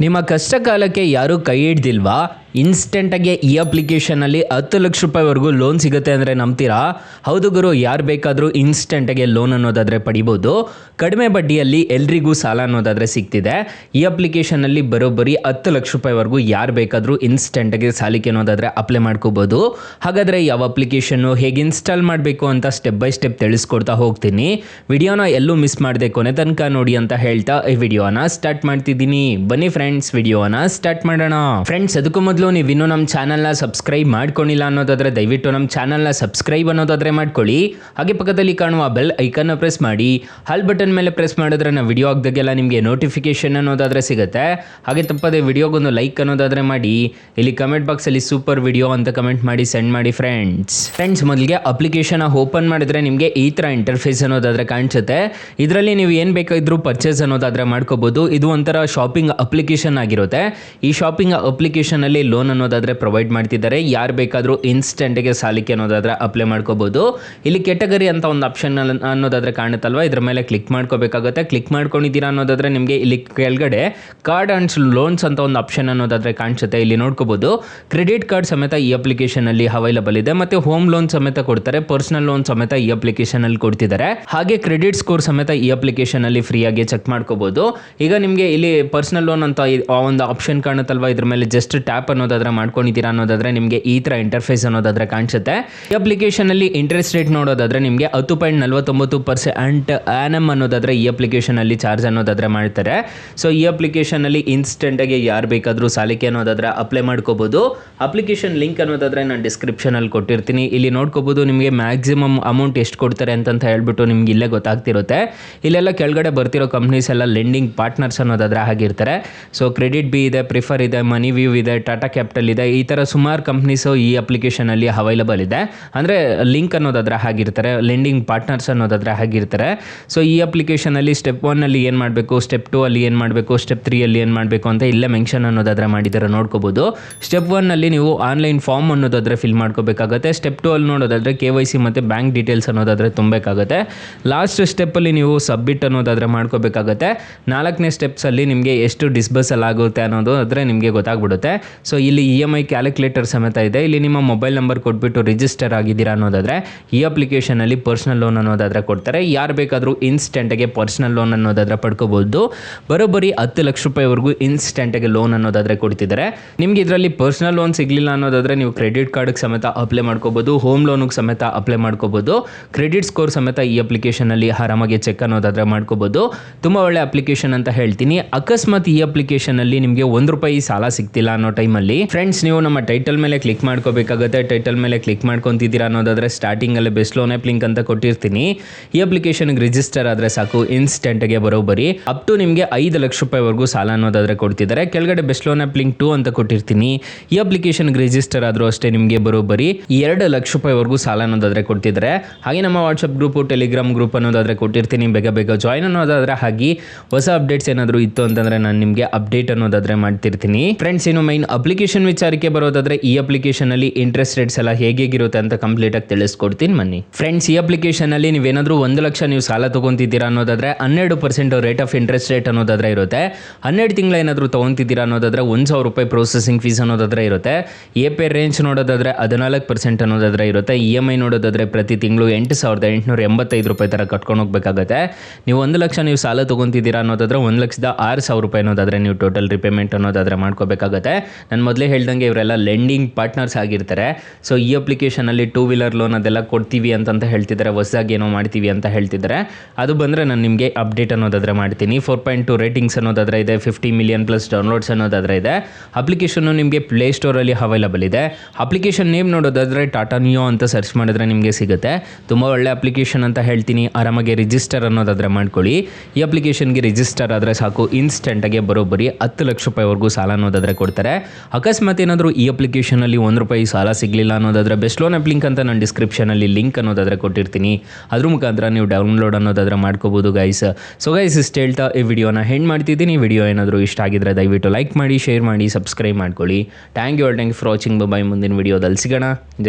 ನಿಮ್ಮ ಕಷ್ಟ ಕಾಲಕ್ಕೆ ಯಾರೂ ಕೈ ಹಿಡ್ದಿಲ್ವಾ? ಇನ್ಸ್ಟೆಂಟಾಗಿ ಈ ಅಪ್ಲಿಕೇಶನಲ್ಲಿ 10 ಲಕ್ಷ ರೂಪಾಯಿವರೆಗೂ ಲೋನ್ ಸಿಗುತ್ತೆ ಅಂದರೆ ನಂಬ್ತೀರಾ? ಹೌದು ಗುರು, ಯಾರು ಬೇಕಾದರೂ ಇನ್ಸ್ಟೆಂಟಾಗಿ ಲೋನ್ ಅನ್ನೋದಾದರೆ ಪಡಿಬೋದು. ಕಡಿಮೆ ಬಡ್ಡಿಯಲ್ಲಿ ಎಲ್ರಿಗೂ ಸಾಲ ಅನ್ನೋದಾದರೆ ಸಿಗ್ತಿದೆ. ಈ ಅಪ್ಲಿಕೇಶನಲ್ಲಿ ಬರೋಬ್ಬರಿ 10 ಲಕ್ಷ ರೂಪಾಯಿವರೆಗೂ ಯಾರು ಬೇಕಾದರೂ ಇನ್ಸ್ಟೆಂಟಾಗಿ ಸಾಲಕ್ಕೆ ಅನ್ನೋದಾದರೆ ಅಪ್ಲೈ ಮಾಡ್ಕೋಬೋದು. ಹಾಗಾದರೆ ಯಾವ ಅಪ್ಲಿಕೇಶನ್ನು ಹೇಗೆ ಇನ್ಸ್ಟಾಲ್ ಮಾಡಬೇಕು ಅಂತ ಸ್ಟೆಪ್ ಬೈ ಸ್ಟೆಪ್ ತಿಳಿಸ್ಕೊಡ್ತಾ ಹೋಗ್ತೀನಿ. ವಿಡಿಯೋನ ಎಲ್ಲೂ ಮಿಸ್ ಮಾಡದೆ ಕೊನೆ ತನಕ ನೋಡಿ ಅಂತ ಹೇಳ್ತಾ ಈ ವಿಡಿಯೋನ ಸ್ಟಾರ್ಟ್ ಮಾಡ್ತಿದ್ದೀನಿ. ಬನ್ನಿ ಫ್ರೆಂಡ್ಸ್, ವಿಡಿಯೋನ ಸ್ಟಾರ್ಟ್ ಮಾಡೋಣ. ಫ್ರೆಂಡ್ಸ್, ಅದಕ್ಕೂ ಮೊದಲು ನೀವು ಇನ್ನೂ ನಮ್ಮ ಚಾನಲ್ನ ಸಬ್ಸ್ಕ್ರೈಬ್ ಮಾಡ್ಕೊಂಡಿಲ್ಲ ಅನ್ನೋದಾದರೆ ದಯವಿಟ್ಟು ನಮ್ಮ ಚಾನಲ್ನ ಸಬ್ಸ್ಕ್ರೈಬ್ ಅನ್ನೋದಾದರೆ ಮಾಡ್ಕೊಳ್ಳಿ. ಹಾಗೆ ಪಕ್ಕದಲ್ಲಿ ಕಾಣುವ ಬೆಲ್ ಐಕನ್ನ ಪ್ರೆಸ್ ಮಾಡಿ. ಹಾಲ್ ಬಟನ್ ಮೇಲೆ ಪ್ರೆಸ್ ಮಾಡಿದ್ರೆ ನಾವು ವಿಡಿಯೋ ಹಾಕಿದಾಗೆಲ್ಲ ನಿಮಗೆ ನೋಟಿಫಿಕೇಶನ್ ಅನ್ನೋದಾದರೆ ಸಿಗುತ್ತೆ. ಹಾಗೆ ತಪ್ಪದೆ ವಿಡಿಯೋಗೊಂದು ಲೈಕ್ ಅನ್ನೋದಾದರೆ ಮಾಡಿ. ಇಲ್ಲಿ ಕಮೆಂಟ್ ಬಾಕ್ಸಲ್ಲಿ ಸೂಪರ್ ವಿಡಿಯೋ ಅಂತ ಕಮೆಂಟ್ ಮಾಡಿ ಸೆಂಡ್ ಮಾಡಿ ಫ್ರೆಂಡ್ಸ್. ಮೊದಲಿಗೆ ಅಪ್ಲಿಕೇಶನ್ ಓಪನ್ ಮಾಡಿದ್ರೆ ನಿಮಗೆ ಈ ಥರ ಇಂಟರ್ಫೇಸ್ ಅನ್ನೋದಾದರೆ ಕಾಣಿಸುತ್ತೆ. ಇದರಲ್ಲಿ ನೀವು ಏನು ಬೇಕಾದರೂ ಪರ್ಚೇಸ್ ಅನ್ನೋದಾದರೆ ಮಾಡ್ಕೋಬೋದು. ಇದು ಒಂಥರ ಶಾಪಿಂಗ್ ಅಪ್ಲಿಕೇಶನ್ ಆಗಿರುತ್ತೆ. ಈ ಶಾಪಿಂಗ್ ಅಪ್ಲಿಕೇಶನಲ್ಲಿ ಲೋನ್ ಅನ್ನೋದಾದರೆ ಪ್ರೊವೈಡ್ ಮಾಡ್ತಿದ್ದಾರೆ. ಯಾರು ಬೇಕಾದರೂ ಇನ್ಸ್ಟೆಂಟ್ಗೆ ಸಾಲಕ್ಕೆ ಅನ್ನೋದಾದರೆ ಅಪ್ಲೈ ಮಾಡ್ಕೋಬೋದು. ಇಲ್ಲಿ ಕೆಟಗರಿ ಅಂತ ಒಂದು ಆಪ್ಷನ್ ಅನ್ನೋದಾದರೆ ಕಾಣುತ್ತಲ್ವ, ಇದ್ರ ಮೇಲೆ ಕ್ಲಿಕ್ ಮಾಡ್ಕೋಬೇಕಾಗುತ್ತೆ. ಕ್ಲಿಕ್ ಮಾಡ್ಕೊಂಡಿದ್ದೀರಾ ಅನ್ನೋದಾದರೆ ನಿಮಗೆ ಇಲ್ಲಿ ಕೆಳಗಡೆ ಕಾರ್ಡ್ ಆ್ಯಂಡ್ ಲೋನ್ಸ್ ಅಂತ ಒಂದು ಆಪ್ಷನ್ ಅನ್ನೋದಾದರೆ ಕಾಣಿಸುತ್ತೆ. ಇಲ್ಲಿ ನೋಡ್ಕೋಬೋದು. ಕ್ರೆಡಿಟ್ ಕಾರ್ಡ್ ಸಮೇತ ಈ ಅಪ್ಲಿಕೇಶನಲ್ಲಿ ಅವೈಲಬಲ್ ಇದೆ. ಮತ್ತು ಹೋಮ್ ಲೋನ್ ಸಮೇತ ಕೊಡ್ತಾರೆ. ಪರ್ಸನಲ್ ಲೋನ್ ಸಮೇತ ಈ ಅಪ್ಲಿಕೇಶನಲ್ಲಿ ಕೊಡ್ತಿದ್ದಾರೆ. ಹಾಗೆ ಕ್ರೆಡಿಟ್ ಸ್ಕೋರ್ ಸಮೇತ ಈ ಅಪ್ಲಿಕೇಶನಲ್ಲಿ ಫ್ರೀಯಾಗಿ ಚೆಕ್ ಮಾಡ್ಕೋಬೋದು. ಈಗ ನಿಮಗೆ ಇಲ್ಲಿ ಪರ್ಸನಲ್ ಲೋನ್ ಅಂತ ಒಂದು ಆಪ್ಷನ್ ಕಾಣುತ್ತಲ್ವ, ಇದ್ರ ಮೇಲೆ ಜಸ್ಟ್ ಟ್ಯಾಪ್ ಅನ್ನೋದಾದ್ರೆ ಮಾಡ್ಕೊಂಡಿದ್ದೀರಾ ಅನ್ನೋದಾದ್ರೆ ನಿಮಗೆ ಈ ಥರ ಇಂಟರ್ಫೇಸ್ ಅನ್ನೋದಾದ್ರೆ ಕಾಣಿಸುತ್ತೆ. ಈ ಅಪ್ಲಿಕೇಶನಲ್ಲಿ ಇಂಟ್ರೆಸ್ಟ್ ರೇಟ್ ನೋಡೋದಾದ್ರೆ ನಿಮಗೆ 10.49% ANM ಅನ್ನೋದಾದ್ರೆ ಈ ಅಪ್ಲಿಕೇಶನಲ್ಲಿ ಚಾರ್ಜ್ ಅನ್ನೋದಾದ್ರೆ ಮಾಡ್ತಾರೆ. ಸೊ ಈ ಅಪ್ಲಿಕೇಶನಲ್ಲಿ ಇನ್ಸ್ಟೆಂಟಾಗಿ ಯಾರು ಬೇಕಾದರೂ ಸಾಲಕ್ಕೆ ಅನ್ನೋದಾದ್ರೆ ಅಪ್ಲೈ ಮಾಡ್ಕೋಬೋದು. ಅಪ್ಲಿಕೇಶನ್ ಲಿಂಕ್ ಅನ್ನೋದಾದ್ರೆ ನಾನು ಡಿಸ್ಕ್ರಿಪ್ಷನಲ್ಲಿ ಕೊಟ್ಟಿರ್ತೀನಿ. ಇಲ್ಲಿ ನೋಡ್ಕೋಬೋದು. ನಿಮಗೆ ಮ್ಯಾಕ್ಸಿಮಮ್ ಅಮೌಂಟ್ ಎಷ್ಟು ಕೊಡ್ತಾರೆ ಅಂತ ಹೇಳ್ಬಿಟ್ಟು ನಿಮ್ಗೆ ಇಲ್ಲೇ ಗೊತ್ತಾಗ್ತಿರುತ್ತೆ. ಇಲ್ಲೆಲ್ಲ ಕೆಳಗಡೆ ಬರ್ತಿರೋ ಕಂಪ್ನೀಸ್ ಎಲ್ಲ ಲೆಂಡಿಂಗ್ ಪಾರ್ಟ್ನರ್ಸ್ ಅನ್ನೋದಾದ್ರೆ ಆಗಿರ್ತಾರೆ. ಸೊ ಕ್ರೆಡಿಟ್ ಬಿ ಇದೆ, ಪ್ರಿಫರ್ ಇದೆ, ಮನಿ ವ್ಯೂ ಇದೆ, ಟಾಟಾ ಕ್ಯಾಪಿಟಲ್ ಇದೆ. ಈ ಥರ ಸುಮಾರು ಕಂಪ್ನೀಸು ಈ ಅಪ್ಲಿಕೇಶನಲ್ಲಿ ಅವೈಲಬಲ್ ಇದೆ. ಅಂದರೆ ಲಿಂಕ್ ಅನ್ನೋದಾದ್ರೆ ಆಗಿರ್ತಾರೆ, ಲೆಂಡಿಂಗ್ ಪಾರ್ಟ್ನರ್ಸ್ ಅನ್ನೋದಾದ್ರೆ ಆಗಿರ್ತಾರೆ. ಸೊ ಈ ಅಪ್ಲಿಕೇಶನಲ್ಲಿ ಸ್ಟೆಪ್ 1 ಏನು ಮಾಡಬೇಕು, ಸ್ಟೆಪ್ 2 ಏನು ಮಾಡಬೇಕು, ಸ್ಟೆಪ್ 3 ಏನು ಮಾಡಬೇಕು ಅಂತ ಇಲ್ಲೇ ಮೆನ್ಷನ್ ಅನ್ನೋದಾದ್ರೆ ಮಾಡಿದ್ದಾರೆ, ನೋಡ್ಕೋಬೋದು. ಸ್ಟೆಪ್ 1 ನೀವು ಆನ್ಲೈನ್ ಫಾರ್ಮ್ ಅನ್ನೋದಾದ್ರೆ ಫಿಲ್ ಮಾಡ್ಕೋಬೇಕಾಗುತ್ತೆ. ಸ್ಟೆಪ್ 2 ನೋಡೋದಾದ್ರೆ KYC ಮತ್ತು ಬ್ಯಾಂಕ್ ಡೀಟೇಲ್ಸ್ ಅನ್ನೋದಾದ್ರೆ ತುಂಬಬೇಕಾಗುತ್ತೆ. ಲಾಸ್ಟ್ ಸ್ಟೆಪ್ಪಲ್ಲಿ ನೀವು ಸಬ್ಮಿಟ್ ಅನ್ನೋದಾದ್ರೆ ಮಾಡ್ಕೋಬೇಕಾಗುತ್ತೆ. 4ನೇ ಸ್ಟೆಪ್ಸಲ್ಲಿ ನಿಮಗೆ ಎಷ್ಟು ಡಿಸ್ಬರ್ಸಲ್ ಆಗುತ್ತೆ ಅನ್ನೋದು ಆದರೆ ನಿಮಗೆ ಗೊತ್ತಾಗ್ಬಿಡುತ್ತೆ. ಸೊ ಇಲ್ಲಿ EMI ಕ್ಯಾಲ್ಕುಲೇಟರ್ ಸಮೇತ ಇದೆ. ಇಲ್ಲಿ ನಿಮ್ಮ ಮೊಬೈಲ್ ನಂಬರ್ ಕೊಟ್ಬಿಟ್ಟು ರಿಜಿಸ್ಟರ್ ಆಗಿದ್ದೀರಾ ಅನ್ನೋದಾದರೆ ಈ ಅಪ್ಲಿಕೇಶನಲ್ಲಿ ಪರ್ಸನಲ್ ಲೋನ್ ಅನ್ನೋದಾದರೆ ಕೊಡ್ತಾರೆ. ಯಾರು ಬೇಕಾದರೂ ಇನ್ಸ್ಟೆಂಟಾಗಿ ಪರ್ಸನಲ್ ಲೋನ್ ಅನ್ನೋದಾದರೆ ಪಡ್ಕೋಬೋದು. ಬರೋಬ್ಬರಿ 10 ಲಕ್ಷ ರೂಪಾಯಿವರೆಗೂ ಇನ್ಸ್ಟೆಂಟಾಗಿ ಲೋನ್ ಅನ್ನೋದಾದರೆ ಕೊಡ್ತಿದ್ದಾರೆ. ನಿಮಗೆ ಇದರಲ್ಲಿ ಪರ್ಸನಲ್ ಲೋನ್ ಸಿಗಲಿಲ್ಲ ಅನ್ನೋದಾದರೆ ನೀವು ಕ್ರೆಡಿಟ್ ಕಾರ್ಡ್ಗೆ ಸಮೇತ ಅಪ್ಲೈ ಮಾಡ್ಕೋಬೋದು. ಹೋಮ್ ಲೋನ್ಗೆ ಸಮೇತ ಅಪ್ಲೈ ಮಾಡ್ಕೋಬೋದು. ಕ್ರೆಡಿಟ್ ಸ್ಕೋರ್ ಸಮೇತ ಈ ಅಪ್ಲಿಕೇಶನಲ್ಲಿ ಆರಾಮಾಗಿ ಚೆಕ್ ಅನ್ನೋದಾದರೆ ಮಾಡ್ಕೋಬೋದು. ತುಂಬ ಒಳ್ಳೆ ಅಪ್ಲಿಕೇಶನ್ ಅಂತ ಹೇಳ್ತೀನಿ. ಅಕಸ್ಮಾತ್ ಈ ಅಪ್ಲಿಕೇಶನಲ್ಲಿ ನಿಮಗೆ ₹1 ಸಾಲ ಸಿಗ್ತಿಲ್ಲ ಅನ್ನೋ ಟೈಮಲ್ಲಿ ಫ್ರೆಂಡ್ಸ್, ನೀವು ನಮ್ಮ ಟೈಟಲ್ ಮೇಲೆ ಕ್ಲಿಕ್ ಮಾಡ್ಕೋಬೇಕಾಗುತ್ತೆ. ಟೈಟಲ್ ಮೇಲೆ ಕ್ಲಿಕ್ ಮಾಡ್ಕೊತಿದ್ದೀರಾ ಅನ್ನೋದಾದರೆ ಸ್ಟಾರ್ಟಿಂಗಲ್ಲಿ ಬೆಸ್ಟ್ ಲೋನ್ ಆ್ಯಪ್ ಲಿಂಕ್ ಅಂತ ಕೊಟ್ಟಿರ್ತೀನಿ. ಈ ಅಪ್ಲಿಕೇಶನ್ಗೆ ರಿಜಿಸ್ಟರ್ ಆದರೆ ಸಾಕು, ಇನ್ಸ್ಟೆಂಟ್ಗೆ ಬರೋಬ್ಬರಿ ಅಪ್ ಟು ನಿಮಗೆ 5 ಲಕ್ಷ ರೂಪಾಯಿವರೆಗೂ ಸಾಲ ಅನ್ನೋದಾದರೆ ಕೊಡ್ತಿದ್ದಾರೆ. ಕೆಳಗಡೆ ಬೆಸ್ಟ್ ಲೋನ್ ಆ್ಯಪ್ ಲಿಂಕ್ 2 ಅಂತ ಕೊಟ್ಟಿರ್ತೀನಿ. ಈ ಅಪ್ಲಿಕೇಶನ್ಗೆ ರಿಜಿಸ್ಟರ್ ಆದರೂ ಅಷ್ಟೇ ನಿಮಗೆ ಬರೋಬ್ಬರಿ 2 ಲಕ್ಷ ರೂಪಾಯಿವರೆಗೂ ಸಾಲ ಅನ್ನೋದಾದರೆ ಕೊಡ್ತಿದ್ದಾರೆ. ಹಾಗೆ ನಮ್ಮ ವಾಟ್ಸಪ್ ಗ್ರೂಪು, ಟೆಲಿಗ್ರಾಮ್ ಗ್ರೂಪ್ ಅನ್ನೋದಾದರೆ ಕೊಟ್ಟಿರ್ತೀನಿ. ಬೇಗ ಜಾಯ್ನ್ ಅನ್ನೋದಾದರೆ ಹಾಗೆ ಹೊಸ ಅಪ್ಡೇಟ್ಸ್ ಏನಾದರೂ ಇತ್ತು ಅಂತಂದರೆ ನಾನು ನಿಮಗೆ ಅಪ್ಡೇಟ್ ಅನ್ನೋದಾದರೆ ಮಾಡ್ತಿರ್ತೀನಿ. ಫ್ರೆಂಡ್ಸ್, ಇನ್ನು ಮೈನ್ ಅಪ್ಲಿಕೇಶನ್ ವಿಚಾರಕ್ಕೆ ಬರೋದಾದ್ರೆ ಈ ಅಪ್ಲಿಕೇಶನ್ ಅಲ್ಲಿ ಇಂಟ್ರೆಸ್ಟ್ ರೇಟ್ಸ್ ಎಲ್ಲ ಹೇಗಿರುತ್ತೆ ಅಂತ ಕಂಪ್ಲೀಟ್ ಆಗಿ ತಿಳಿಸ್ಕೊಡ್ತೀನಿ ಬನ್ನಿ. ಫ್ರೆಂಡ್ಸ್, ಈ ಅಪ್ಲಿಕೇಶನ್ ಅಲ್ಲಿ ನೀವೇನಾದ್ರೂ 1 ಲಕ್ಷ ನೀವು ಸಾಲ ತಗೊಂತಿದ್ದೀರಾ ಅನ್ನೋದಾದ್ರೆ 12% ರೇಟ್ ಆಫ್ ಇಂಟ್ರೆಸ್ಟ್ ರೇಟ್ ಅನ್ನೋದಾದ್ರೆ ಇರುತ್ತೆ. 12 ತಿಂಗಳ ಏನಾದರೂ ತಗೊಂತಿದ್ದೀರಾ ಅನ್ನೋದಾದ್ರೆ ₹1,000 ಪ್ರೊಸೆಸಿಂಗ್ ಫೀಸ್ ಅನ್ನೋದಾದ್ರೆ ಇರುತ್ತೆ. ಎ ರೇಂಜ್ ನೋಡೋದಾದ್ರೆ 14% ಅನ್ನೋದಾದ್ರೆ ಇರುತ್ತೆ. EMI ನೋಡೋದಾದ್ರೆ ಪ್ರತಿ ತಿಂಗಳು ₹8,885 ತರ ಕಟ್ಕೊಂಡು ಹೋಗ್ಬೇಕಾಗುತ್ತೆ. ನೀವು 1 ಲಕ್ಷ ನೀವು ಸಾಲ ತಗೊಂತಿದ್ದೀರಾ ಅನ್ನೋದಾದ್ರೆ 1,06,000 ಅನ್ನೋದಾದ್ರೆ ನೀವು ಟೋಟಲ್ ರಿಪೇಮೆಂಟ್ ಅನ್ನೋದಾದ್ರೆ ಮಾಡ್ಕೋಬೇಕಾಗುತ್ತೆ. ನಾನು ಮೊದಲೇ ಹೇಳ್ದಂಗೆ ಇವರೆಲ್ಲ ಲೆಂಡಿಂಗ್ ಪಾರ್ಟ್ನರ್ಸ್ ಆಗಿರ್ತಾರೆ. ಸೊ ಈ ಅಪ್ಲಿಕೇಶನಲ್ಲಿ 2 ವೀಲರ್ ಲೋನ್ ಅದೆಲ್ಲ ಕೊಡ್ತೀವಿ ಅಂತ ಹೇಳ್ತಿದ್ದಾರೆ. ಹೊಸದಾಗಿ ಏನೋ ಮಾಡ್ತೀವಿ ಅಂತ ಹೇಳ್ತಿದ್ದಾರೆ. ಅದು ಬಂದರೆ ನಾನು ನಿಮಗೆ ಅಪ್ಡೇಟ್ ಅನ್ನೋದಾದರೆ ಮಾಡ್ತೀನಿ. 4.2 ರೇಟಿಂಗ್ಸ್ ಅನ್ನೋದಾದರೆ ಇದೆ. 50 ಮಿಲಿಯನ್ ಪ್ಲಸ್ ಡೌನ್ಲೋಡ್ಸ್ ಅನ್ನೋದಾದರೆ ಇದೆ. ಅಪ್ಲಿಕೇಶನ್ನು ನಿಮಗೆ ಪ್ಲೇಸ್ಟೋರಲ್ಲಿ ಅವೈಲಬಲ್ ಇದೆ. ಅಪ್ಲಿಕೇಶನ್ ನೇಮ್ ನೋಡೋದಾದರೆ ಟಾಟಾ ನಿಯೋ ಅಂತ ಸರ್ಚ್ ಮಾಡಿದ್ರೆ ನಿಮಗೆ ಸಿಗುತ್ತೆ. ತುಂಬ ಒಳ್ಳೆ ಅಪ್ಲಿಕೇಶನ್ ಅಂತ ಹೇಳ್ತೀನಿ. ಆರಾಮಾಗಿ ರಿಜಿಸ್ಟರ್ ಅನ್ನೋದಾದರೆ ಮಾಡ್ಕೊಳ್ಳಿ. ಈ ಅಪ್ಲಿಕೇಶನ್ಗೆ ರಿಜಿಸ್ಟರ್ ಆದರೆ ಸಾಕು, ಇನ್ಸ್ಟೆಂಟಾಗಿ ಬರೋಬ್ಬರಿ 10 ಲಕ್ಷ ರೂಪಾಯಿವರೆಗೂ ಸಾಲ ಅನ್ನೋದಾದರೆ ಕೊಡ್ತಾರೆ. ಅಕಸ್ಮಾತ್ ಏನಾದರೂ ಈ ಅಪ್ಲಿಕೇಶನಲ್ಲಿ ₹1 ಸಾಲ ಸಿಗಲಿಲ್ಲ ಅನ್ನೋದಾದರೆ ಬೆಸ್ಟ್ ಲೋನ್ ಆ್ಯಪ್ ಲಿಂಕ್ ಅಂತ ನಾನು ಡಿಸ್ಕ್ರಿಪ್ಷನಲ್ಲಿ ಲಿಂಕ್ ಅನ್ನೋದಾದರೆ ಕೊಟ್ಟಿರ್ತೀನಿ. ಅದ್ರ ಮುಖಾಂತರ ನೀವು ಡೌನ್ಲೋಡ್ ಅನ್ನೋದಾದರೆ ಮಾಡ್ಕೋಬೋದು ಗೈಸ್. ಸೊ ಗೈಸ್, ಇಷ್ಟು ಹೇಳ್ತಾ ಈ ವಿಡಿಯೋನ ಹೆಂಡ್ ಮಾಡ್ತಿದ್ದೀನಿ. ವಿಡಿಯೋ ಏನಾದರೂ ಇಷ್ಟ ಆಗಿದ್ರೆ ದಯವಿಟ್ಟು ಲೈಕ್ ಮಾಡಿ, ಶೇರ್ ಮಾಡಿ, ಸಬ್ಸ್ಕ್ರೈಬ್ ಮಾಡ್ಕೊಳ್ಳಿ. Thank you for watching. Bye. ಮುಂದಿನ ವಿಡಿಯೋದಲ್ಲಿ ಸಿಗೋಣ. ಜೈ